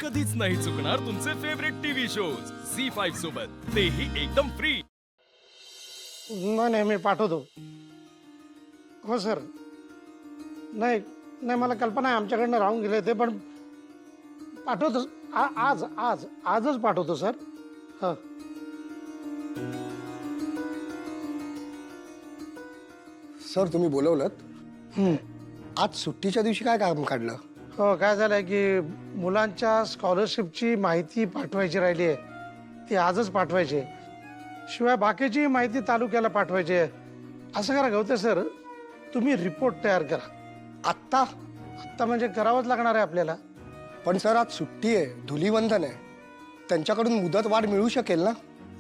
कधीच नाही चुकणार तुमचे फेवरेट टीव्ही शोज झी5 सोबत, तेही एकदम फ्री। नाही मी पाठवतो। हो सर। नाही नाही मला कल्पना आहे आमच्याकडनं राहून गेले ते, पण पाठवतो आज आज आजच पाठवतो सर। हां सर तुम्ही बोलवलत? आज सुट्टीच्या दिवशी काय काम काढलं? हो काय झालंय की मुलांच्या स्कॉलरशिपची माहिती पाठवायची राहिली आहे, ती आजच पाठवायची आहे। शिवाय बाकीची माहिती तालुक्याला पाठवायची आहे। असं करा गवते सर, तुम्ही रिपोर्ट तयार करा आत्ता? आत्ता म्हणजे करावंच लागणार आहे आपल्याला। पण सर आज सुट्टी आहे, धुलीवंदन आहे, त्यांच्याकडून मुदत वाढ मिळू शकेल ना?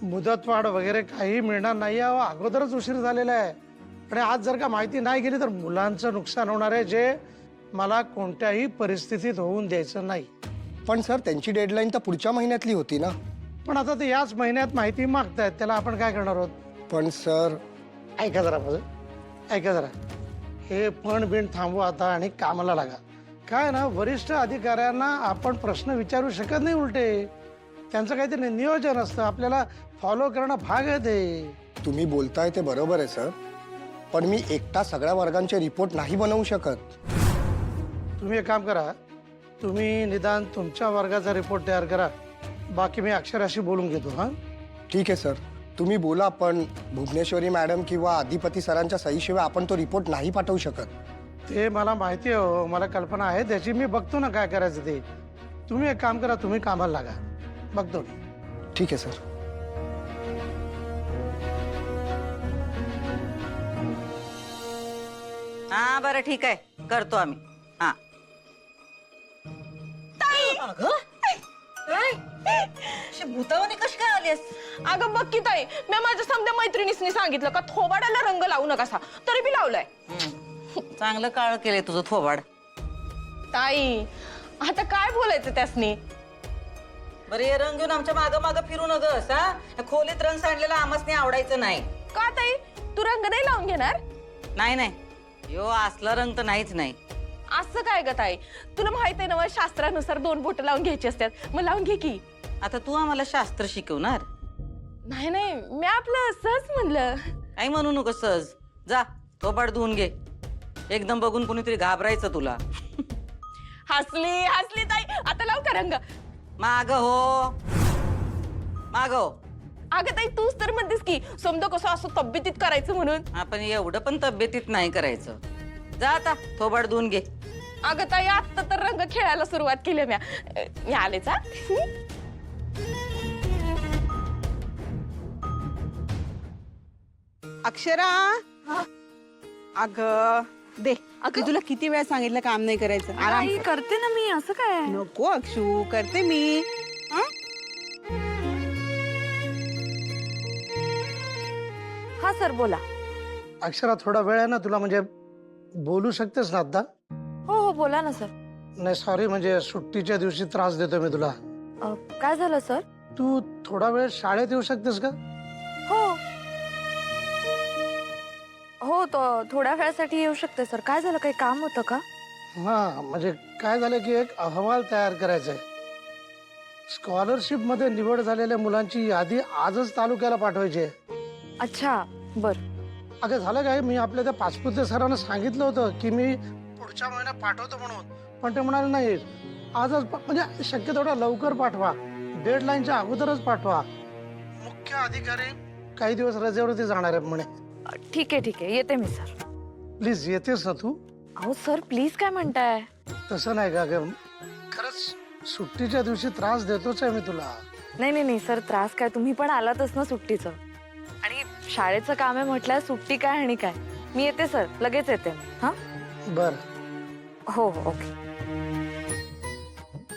मुदतवाढ वगैरे काही मिळणार नाही, अगोदरच उशीर झालेला आहे। आणि आज जर का माहिती नाही गेली तर मुलांचं नुकसान होणार आहे, जे मला कोणत्याही परिस्थितीत होऊन द्यायचं नाही। पण सर त्यांची डेडलाईन तर पुढच्या महिन्यातली होती ना? पण आता ते याच महिन्यात माहिती मागतायत, त्याला आपण काय करणार आहोत? पण सर ऐका जरा माझं, ऐका जरा, हे पण बिन थांबवा आता आणि कामाला लागा। काय ना, वरिष्ठ अधिकाऱ्यांना आपण प्रश्न विचारू शकत नाही, उलटे त्यांचं काहीतरी नियोजन असतं, आपल्याला फॉलो करणं भाग आहे ते। तुम्ही बोलताय ते बरोबर आहे सर, पण मी एकटा सगळ्या वर्गांचे रिपोर्ट नाही बनवू शकत। तुम्ही एक काम करा, तुम्ही निदान तुमच्या वर्गाचा रिपोर्ट तयार करा, बाकी मी अक्षराशी बोलून घेतो। हां ठीक आहे सर, तुम्ही बोला, पण भुवनेश्वरी मॅडम किंवा अधिपती सरांच्या सहीशिवाय आपण तो रिपोर्ट नाही पाठवू शकत। ते मला माहिती आहे हो, मला कल्पना आहे त्याची, मी बघतो ना काय करायचं ते। तुम्ही एक काम करा, तुम्ही कामाला लागा, बघतो मी। ठीक आहे सर। हा बरं ठीक आहे, करतो आम्ही। हा भूतावानी कशी काय आलीस? अगं बघ की ताई, मी माझ्या समजा मैत्रिणीसनी सांगितलं का थोबाडाला रंग लावू नकासा, तरी बी लावलाय। चांगलं काळ केलंय तुझं थोबाड। ताई आता काय बोलायचं त्यासनी? बरं हे रंग घेऊन आमच्या मागं मागं फिरू नगस हा। या खोलीत रंग सांडलेला आमसनी आवडायचं नाही। का ताई, तू रंग नाही लावून घेणार? नाही नाही, यो असला रंग तर नाहीच नाही। असं काय ग ताई, तुला माहित आहे ना शास्त्रानुसार 2 बोट लावून घ्यायची असतात, मग लावून घे की। आता तू आम्हाला शास्त्र शिकवणार? नाही नाही, मी आपलं सहज म्हणलं। काही म्हणू नको सहज, जा थोबाड धुवून घे, एकदम बघून कोणीतरी घाबरायचं तुला। हसली हसली ताई, आता लाव का रंग? माग हो, माग हो। अगं ताई तूच तर म्हणतेस की समजा कसं असं तब्येतीत करायचं म्हणून। आपण एवढं पण तब्येतीत नाही करायचं। जा आता थोबाड धुवून घे। अगं ताई आता तर रंग खेळायला सुरुवात केली मी आलेच। अक्षरा, अगं दे, मी तुला किती वेळा सांगितलं काम नाही करायचं, आराम कर। करते ना मी, असं काय? नको अक्षू, करते मी। हा सर बोला। अक्षरा थोडा वेळ आहे ना तुला, म्हणजे बोलू शकतेस ना आता? हो हो बोला ना सर। नाही सॉरी, म्हणजे सुट्टीच्या दिवशी त्रास देतो मी तुला। काय झालं सर? तू थोडा वेळ शाळेत येऊ शकतेस का? हो हो, तो थोड्या वेळासाठी येऊ शकते सर। काय झालं, काही काम होतं का? हा म्हणजे काय झालं की एक अहवाल तयार करायचा आहे। स्कॉलरशिप मध्ये निवड झालेल्या मुलांची यादी आजच तालुक्याला पाठवायची आहे। अच्छा बर। अगं झालं काय, मी आपल्या त्या पाचपुते सरांना सांगितलं होतं की मी पुढच्या महिन्यात पाठवतो म्हणून, पण ते म्हणाले नाही आजच म्हणजे शक्य तेवढा लवकर पाठवा, डेडलाईनच्या अगोदरच पाठवा। मुख्य अधिकारी काही दिवस रजेवरती जाणार आहे म्हणे। ठीक आहे येते मी सर। प्लीज येतेस ना तू? अहो सर प्लीज काय म्हणताय? तसं नाही का ग, खरंच सुट्टीच्या दिवशी त्रास देतोच आहे मी तुला। नाही सर, त्रास काय, तुम्ही पण आलातच ना सुट्टीचं, आणि शाळेचं काम आहे म्हटलं, सुट्टी काय आणि काय। मी येते सर, लगेच येते। हा बर हो हो ओके।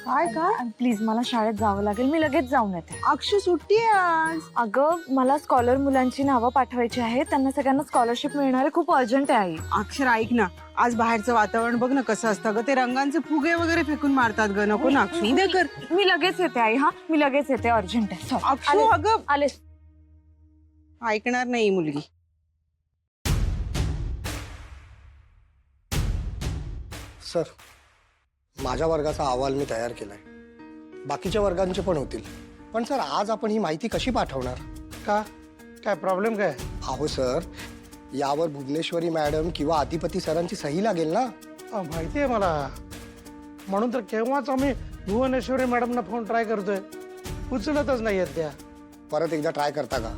काय काय? प्लीज मला शाळेत जावं लागेल, मी लगेच जाऊन येते। अक्षू सुट्टी आहे आज। अगं मला स्कॉलर मुलांची नावं पाठवायची आहेत, त्यांना सगळ्यांना स्कॉलरशिप मिळणार आहे, खूप अर्जंट आहे। अक्षरा ऐक ना, आज बाहेरचं वातावरण बघ ना कसं असतं ग, ते रंगांचे फुगे वगैरे फेकून मारतात ग, नको ना अक्षू, दे कर। मी लगेच येते आई, हा मी लगेच येते, अर्जंट आहे। अक्षू अगं आले। ऐकणार नाही मुलगी। सर माझ्या वर्गाचा अहवाल मी तयार केलाय, बाकीच्या वर्गांचे पण होतील. पण सर आज आपण ही माहिती कशी पाठवणार? का काय प्रॉब्लेम काय? अहो सर, यावर भुवनेश्वरी मॅडम किंवा अधिपती सरांची सही लागेल ना. माहिती आहे मला, म्हणून तर केव्हाच आम्ही भुवनेश्वरी मॅडमना फोन ट्राय करतोय, उचलतच नाही आहेत त्या. परत एकदा ट्राय करता का?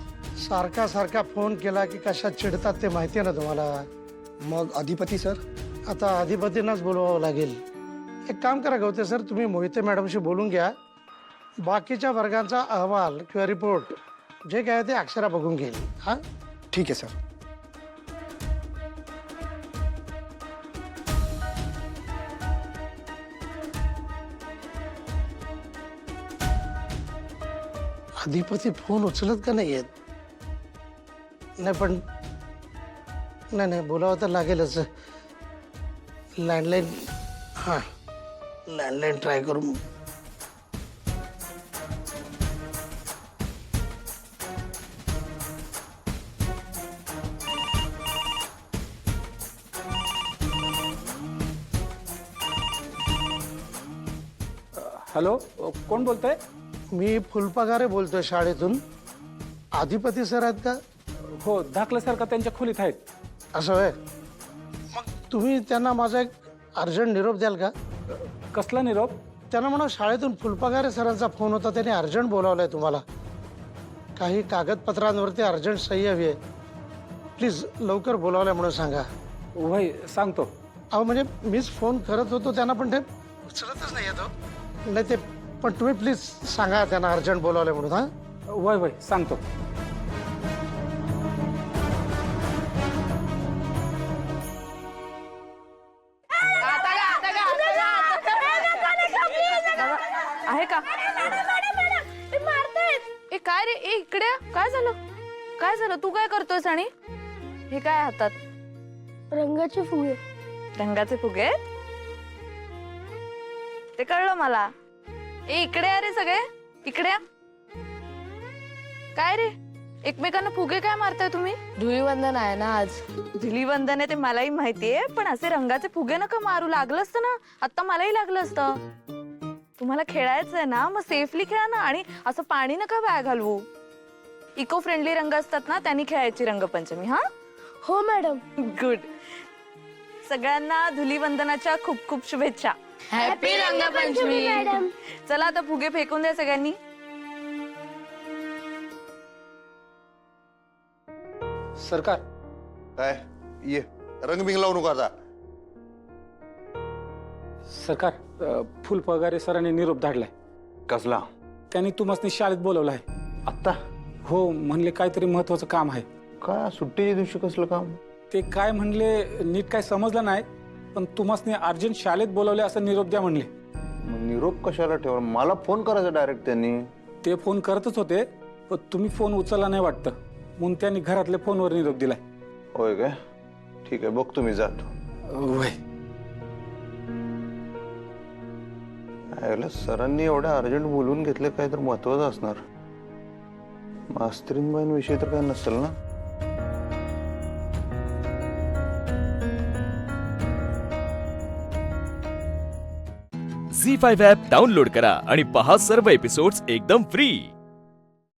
सारखा सारखा फोन केला की कशा चिडतात ते माहिती आहे ना तुम्हाला. मग अधिपती सर? आता अधिपतींनाच बोलवावं लागेल. एक काम करा गवते सर, तुम्ही मोहिते मॅडमशी बोलून घ्या. बाकीच्या वर्गांचा अहवाल किंवा रिपोर्ट जे काय ते अक्षरा बघून घेईल. हा ठीक आहे सर. अधिपती फोन उचलत का नाही आहेत? नाही पण नाही बोलावं तर लागेलच. लँडलाईन, हां लँडलाईन ट्राय करू. हॅलो, कोण बोलतंय? मी फुलपगारे बोलतोय शाळेतून. अधिपती सर आहेत का? हो, धाकले सर का त्यांच्या खोलीत आहेत. असं आहे. मग तुम्ही त्यांना माझा एक अर्जंट निरोप द्याल का? कसला निरोप? त्यांना म्हणा शाळेतून फुलपगारे सरांचा फोन होता, त्यांनी अर्जंट बोलावलंय तुम्हाला. काही कागदपत्रांवरती अर्जंट सही हवी आहे. प्लीज लवकर बोलावलंय म्हणून सांगा. वय सांगतो. अहो म्हणजे मीच फोन करत होतो त्यांना, पण ते उचलतच नाही येतो. नाही ते पण तुम्ही प्लीज सांगा त्यांना अर्जंट बोलावलंय म्हणून. हां वय सांगतो. आहे का? ए काय रे, ए इकडे या. काय झालं? काय झालं? तू काय करतोयस? आणि हे काय हातात? रंगाचे फुगे. रंगाचे फुगे? ते कळलं मला. ए इकडे या रे सगळे, इकडे या. काय रे, एकमेकांना फुगे काय मारताय तुम्ही? धुलीवंदन आहे ना आज. धुलीवंदन आहे ते मलाही माहितीये, पण असे रंगाचे फुगे नका मारू. लागलं असतं ना, आता मलाही लागलं असतं. तुम्हाला खेळायचंय ना, मग सेफली खेळा ना. आणि असं पाणी नका वाया घालवू. इको फ्रेंडली रंग असतात ना, त्यांनी खेळायची रंगपंचमी. हा हो मॅडम. गुड. सगळ्यांना धुलीवंदनाच्या खूप खूप शुभेच्छा. Happy Rangpanchami madam. चला आता फुगे फेकून द्या सगळ्यांनी. सरकार, काय ये रंगबिंग लावू नको आता. सरकार, फुलपगारे सरांनी निरोप धाडलाय. कसला? त्यांनी तुम्हाला शाळेत बोलवलाय आत्ता? हो, म्हणले काहीतरी महत्वाचं काम आहे. काय सुट्टीच्या दिवशी कसलं काम? ते काय म्हणले नीट काय समजलं नाही, पण तुम्हाला अर्जंट शाळेत बोलवले असं निरोप द्या म्हणले. निरोप कशाला ठेवा? मला फोन करायचा डायरेक्ट त्यांनी. ते फोन करतच होते, पण तुम्ही फोन उचलला नाही वाटतं, म्हणून त्यांनी घरातल्या फोनवर निरोप दिलाय. होय काय? ठीक आहे, बघतो मी, जातो. वय सरांनी एवढ्या अर्जंट बोलून घेतले, काय तर महत्वाचं असणार. मास्तरीनबाईंविषयी तर काय नसेल ना? झी5 ॲप डाउनलोड करा आणि पहा सर्व एपिसोड्स एकदम फ्री.